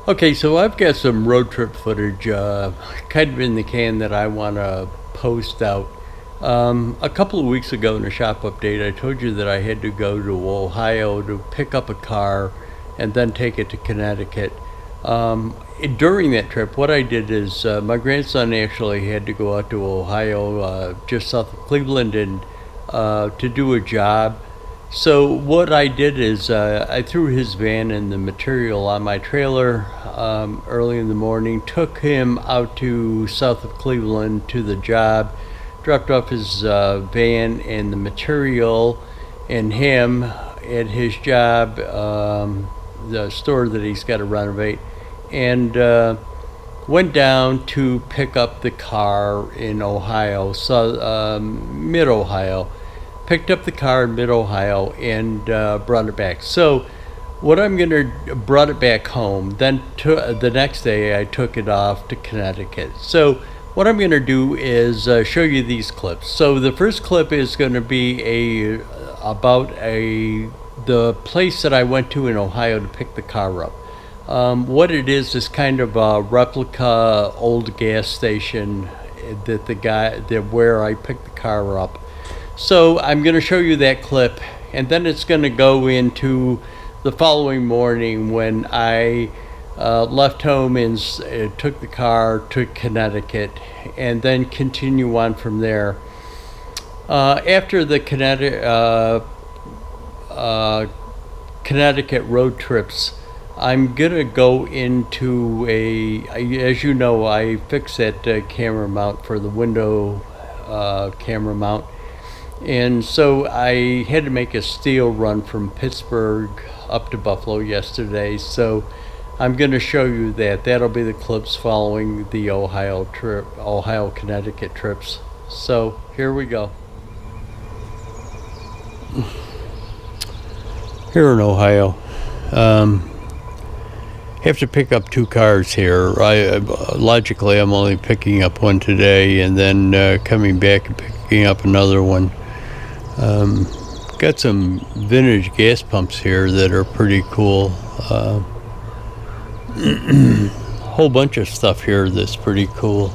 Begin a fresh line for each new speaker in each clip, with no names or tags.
Okay, so I've got some road trip footage kind of in the can that I want to post out. A couple of weeks ago in a shop update, I told you that I had to go to Ohio to pick up a car and then take it to Connecticut. During that trip, what I did is my grandson actually had to go out to Ohio, just south of Cleveland, and to do a job. So what I did is I threw his van and the material on my trailer early in the morning, took him out to south of Cleveland to the job, dropped off his van and the material and him at his job, the store that he's got to renovate, and went down to pick up the car in Ohio, so mid-Ohio. Picked up the car in mid-Ohio and brought it back. So what I'm going to brought it back home. Then the next day I took it off to Connecticut. So what I'm going to do is show you these clips. So the first clip is going to be about the place that I went to in Ohio to pick the car up. What it is kind of a replica old gas station that where I picked the car up. So I'm going to show you that clip, and then it's going to go into the following morning when I left home and took the car to Connecticut, and then continue on from there. After the Connecticut road trips, I'm going to go into as you know, I fixed that camera mount for the window camera mount. And so I had to make a steel run from Pittsburgh up to Buffalo yesterday. So I'm going to show you that. That'll be the clips following the Ohio Connecticut trips. So here we go. Here in Ohio, have to pick up two cars here. Logically, I'm only picking up one today, and then coming back and picking up another one. Got some vintage gas pumps here that are pretty cool. Whole bunch of stuff here that's pretty cool.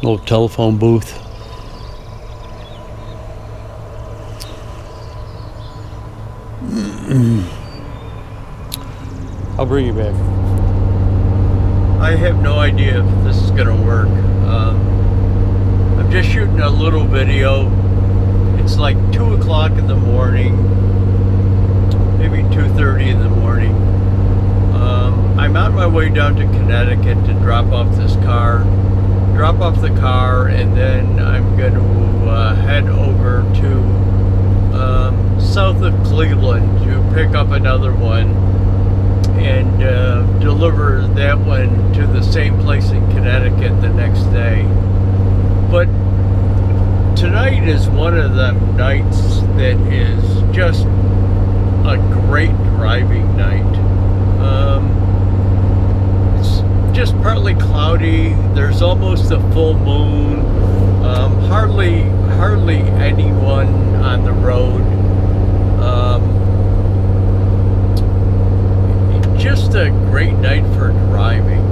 Little telephone booth. I'll bring you back. I have no idea if this is gonna work. I'm just shooting a little video. It's like 2 o'clock in the morning, maybe 2:30 in the morning. I'm on my way down to Connecticut to drop off the car, and then I'm going to head over to south of Cleveland to pick up another one and deliver that one to the same place in Connecticut the next day. But tonight is one of the nights that is just a great driving night. It's just partly cloudy. There's almost a full moon. Hardly anyone on the road. Just a great night for driving.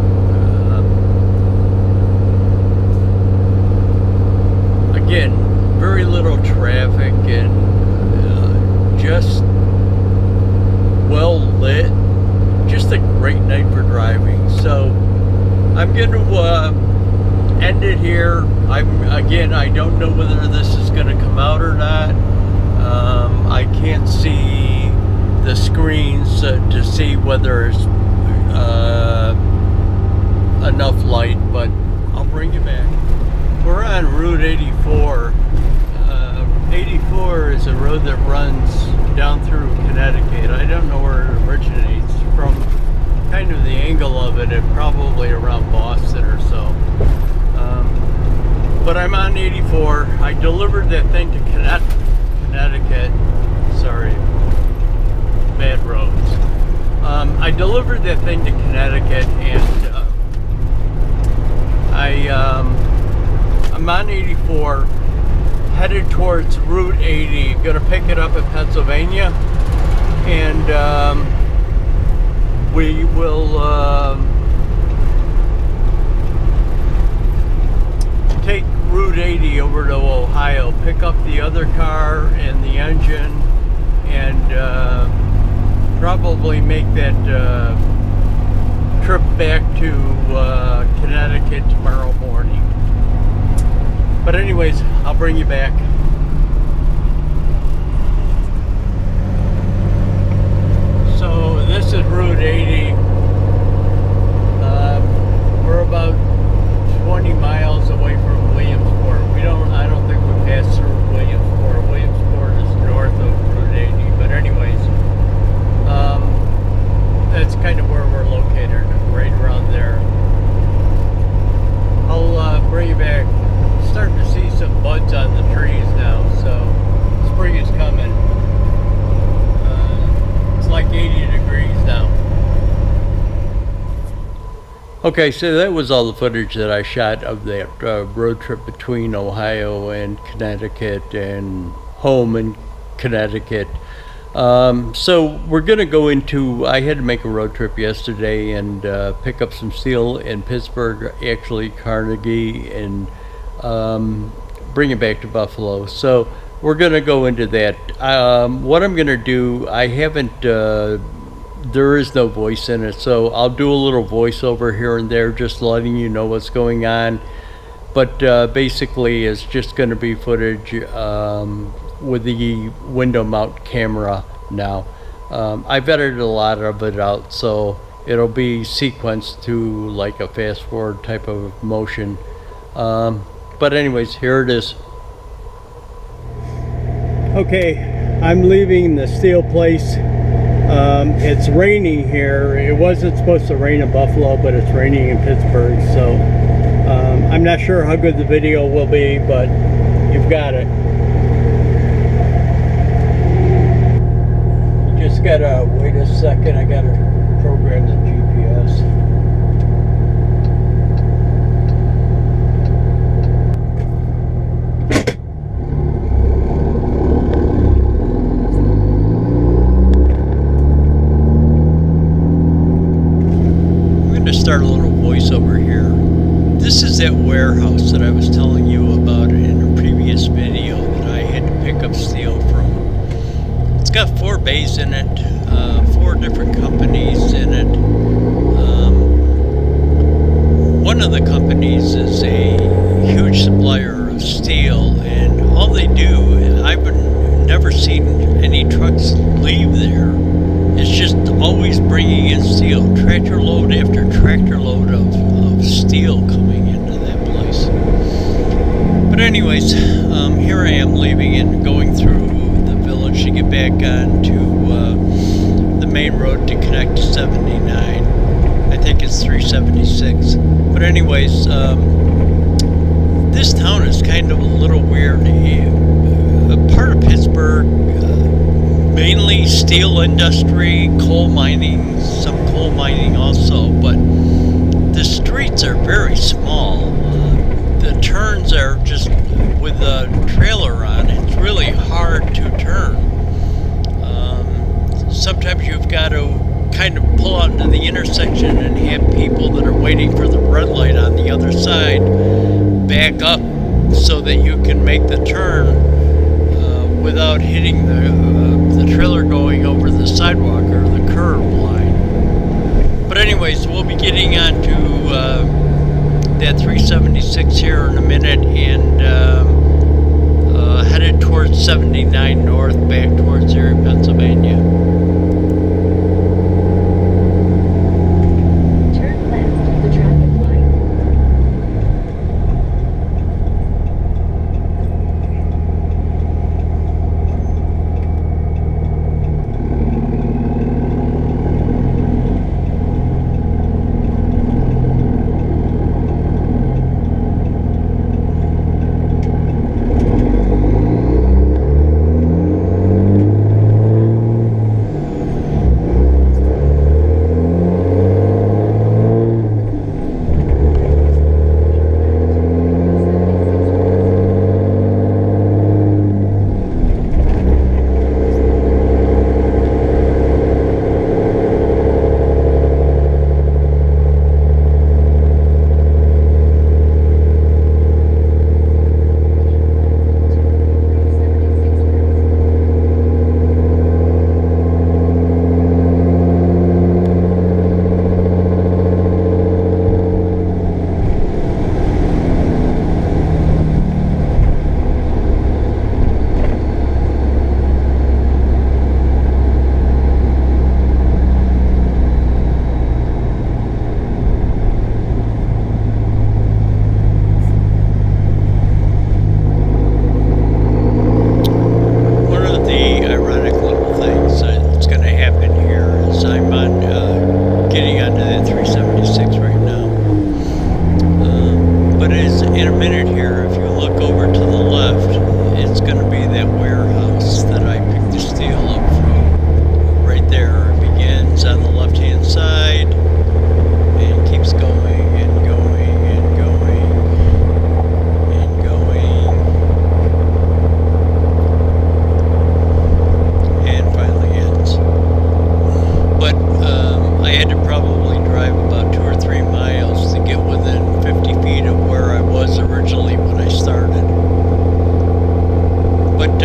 Again, very little traffic and just well lit. Just a great night for driving. So I'm going to end it here. I don't know whether this is going to come out or not. I can't see the screens to see whether it's enough light, but I'll bring you back. We're on Route 84. 84 is a road that runs down through Connecticut. I don't know where it originates from. Kind of the angle of it, probably around Boston or so. But I'm on 84. I delivered that thing to Connecticut. Sorry, bad roads. I delivered that thing to Connecticut, and I'm on 84, headed towards Route 80. Gonna pick it up in Pennsylvania, and will take Route 80 over to Ohio, pick up the other car and the engine, and probably make that trip back to Connecticut tomorrow morning. But anyways, I'll bring you back. So this is Route 80. We're about 20 miles away from Williamsport. I don't think we passed through Williamsport. Williamsport is north of Route 80. But anyways, that's kind of where we're located, right around there. I'll bring you back. Starting to see some buds on the trees now, so spring is coming. It's like 80 degrees now. Okay, so that was all the footage that I shot of that road trip between Ohio and Connecticut and home in Connecticut. So we're going to go into, I had to make a road trip yesterday and pick up some steel in Pittsburgh, actually Carnegie, and bring it back to Buffalo. So we're going to go into that. What I'm going to do, I haven't, there is no voice in it, so I'll do a little voiceover here and there, just letting you know what's going on. But basically, it's just going to be footage with the window mount camera now. I've edited a lot of it out, so it'll be sequenced to like a fast forward type of motion. But anyways, here it is. Okay, I'm leaving the steel place. It's raining here. It wasn't supposed to rain in Buffalo, but it's raining in Pittsburgh, so I'm not sure how good the video will be, but you've got it. You just gotta wait a second. I gotta program the GPS. Start a little voiceover here. This is that warehouse that I was telling you about in a previous video that I had to pick up steel from. It's got 4 bays in it, 4 different companies in it. One of the companies is a huge supplier of steel, and all they do, I've never seen any trucks leave there. It's just always bringing in steel, tractor load after tractor load of steel coming into that place. But anyways, here I am leaving and going through the village to get back onto the main road to connect to 79. I think it's 376. But anyways, this town is kind of a little weird. A part of Pittsburgh, mainly steel industry, coal mining, some coal mining also, but the streets are very small. The turns are just with a trailer on. It's really hard to turn. Sometimes you've got to kind of pull out into the intersection and have people that are waiting for the red light on the other side back up so that you can make the turn without hitting the trailer going over the sidewalk or the curb line. But anyways, we'll be getting onto that 376 here in a minute and headed towards 79 north, back towards Erie, Pennsylvania.
Turn left at the traffic light.
had to probably drive about 2 or 3 miles to get within 50 feet of where I was originally when I started. But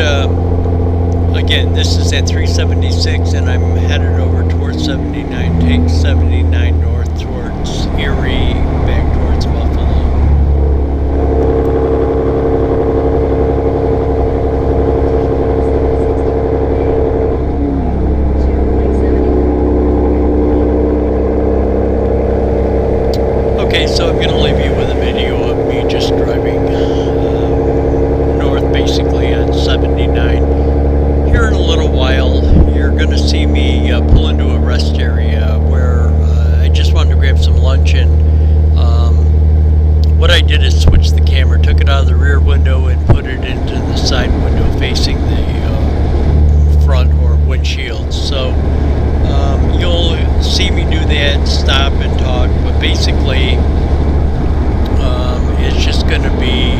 again, this is at 376, and I'm headed over towards 79. Take 79 north towards Erie, back towards Buffalo. Okay, so I'm going to leave you with a video of me just driving north, basically on 79. Here in a little while, you're going to see me pull into a rest area where I just wanted to grab some lunch, and what I did is switch the camera, took it out of the rear window and put it into the side window facing the front or windshield. So you'll see me do that, stop and talk, but basically it's just going to be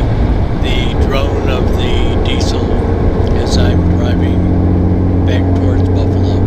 the drone of the diesel as I'm driving back towards Buffalo.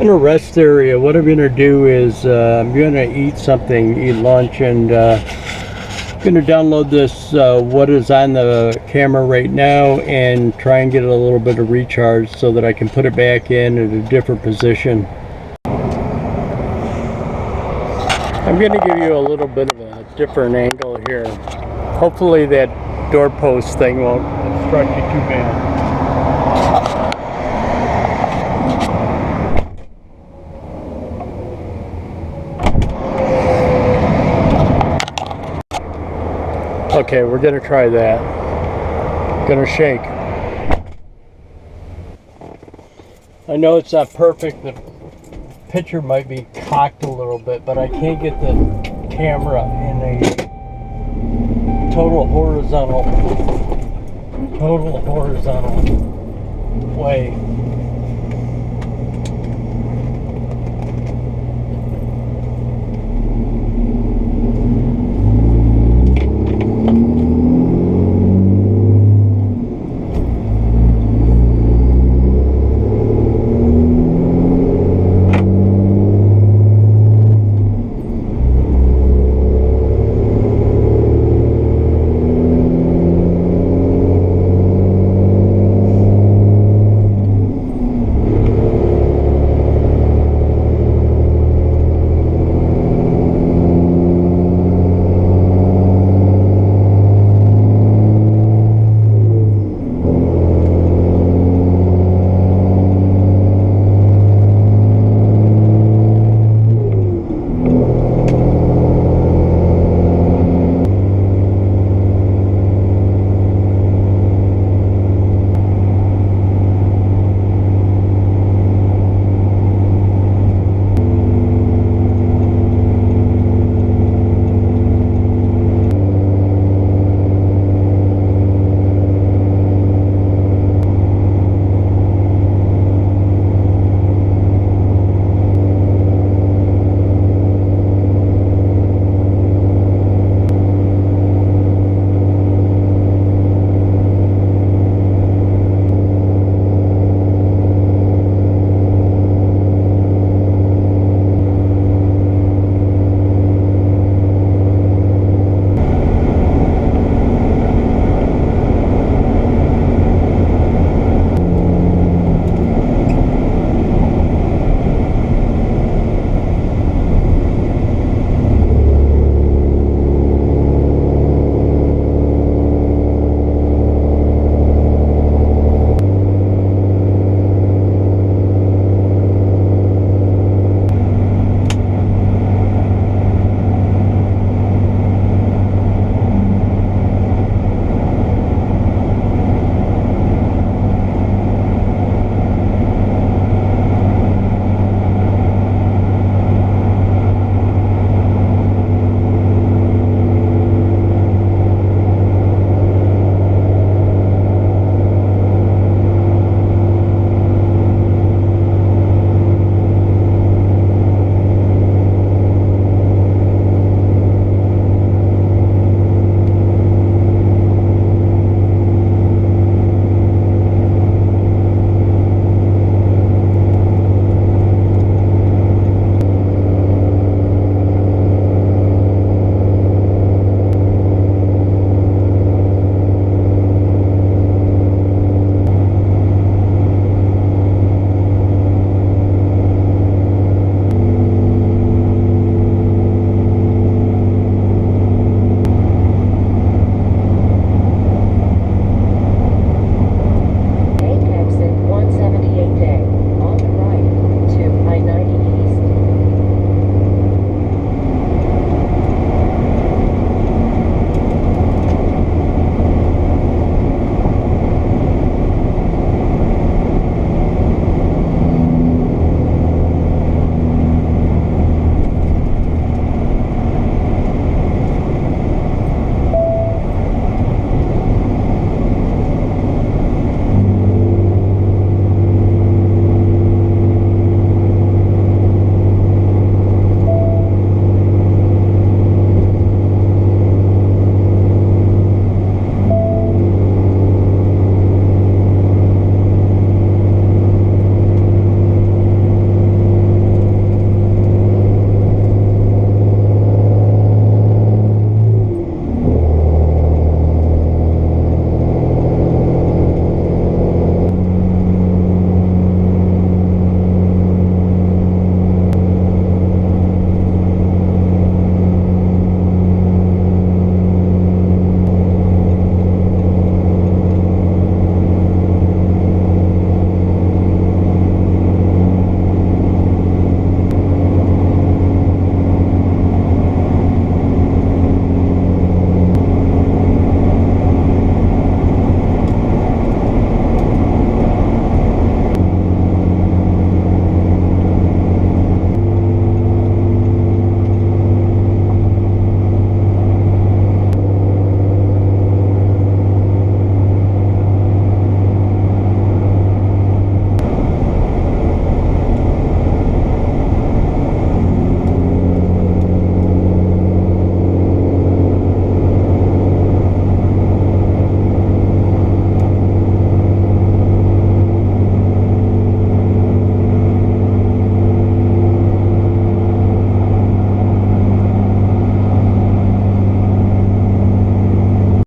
In a rest area, what I'm going to do is I'm going to eat something, eat lunch, and I'm going to download this, what is on the camera right now, and try and get a little bit of recharge so that I can put it back in at a different position. I'm going to give you a little bit of a different angle here. Hopefully that doorpost thing won't obstruct you too bad. Okay, we're gonna try that. Gonna shake. I know it's not perfect. The picture might be cocked a little bit, but I can't get the camera in a total horizontal way.